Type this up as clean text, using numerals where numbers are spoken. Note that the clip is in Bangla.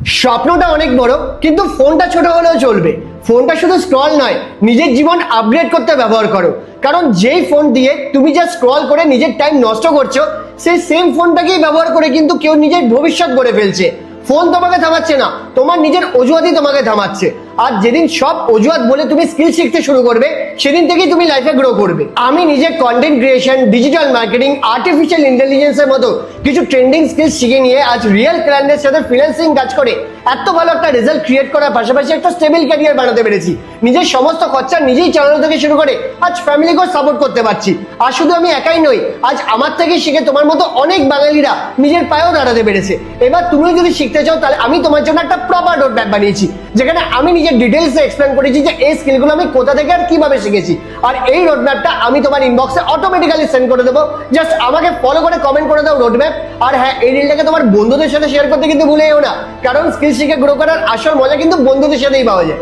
স্বপ্নটা অনেক বড়, কিন্তু ফোনটা ছোট হলেও চলবে। ফোনটা শুধু স্ক্রল নয়, নিজের জীবন আপগ্রেড করতে ব্যবহার করো। কারণ যেই ফোন দিয়ে তুমি যা স্ক্রল করে নিজের টাইম নষ্ট করছো, সেই সেম ফোনটাকেই ব্যবহার করে কিন্তু কেউ নিজের ভবিষ্যৎ গড়ে ফেলছে। ফোন তোমাকে থামাচ্ছে না, তোমার নিজের অজুহাতই তোমাকে থামাচ্ছে। আর যেদিন সব অজুহাত বলে তুমি স্কিল শিখতে শুরু করবে, সেদিন থেকেই তুমি লাইফে গ্রো করবে। আমি নিজে content creation, digital marketing, artificial ইন্টেলিজেন্সের মতো কিছু ট্রেন্ডিং স্কিল শিখে নিয়ে আজ রিয়েল ক্লায়েন্টের সাথে ফ্রিল্যান্সিং কাজ করে এত ভালো একটা রেজাল্ট ক্রিয়েট করার পাশাপাশি একটা স্টেবল ক্যারিয়ার বানাতে পেরেছি। নিজের সমস্ত খরচা নিজেই চালানো থেকে শুরু করে আজ ফ্যামিলিকেও সাপোর্ট করতে পারছি। আর শুধু আমি একাই নই, আজ আমার থেকে শিখে তোমার মতো অনেক বাঙালিরা নিজের পায়েও দাঁড়াতে পেরেছে। এবার তুমিও যদি শিখতে চাও, তাহলে আমি তোমার জন্য একটা প্রপার রোড ম্যাপ বানিয়েছি, যেখানে আমি নিজের ডিটেলসে এক্সপ্লেন করেছি যে এই স্কিলগুলো আমি কোথা থেকে আর কিভাবে শিখেছি। আর এই রোড ম্যাপটা আমি তোমার ইনবক্সে অটোমেটিক্যালি সেন্ড করে দেবো। জাস্ট আমাকে ফলো করে কমেন্ট করে দাও রোড ম্যাপ। আর হ্যাঁ, এই রিলটাকে তোমার বন্ধুদের সাথে শেয়ার করতে কিন্তু ভুলে যেও না, কারণ স্কিল শিখে গ্রো করার আসল মজা কিন্তু বন্ধুদের সাথেই পাওয়া যায়।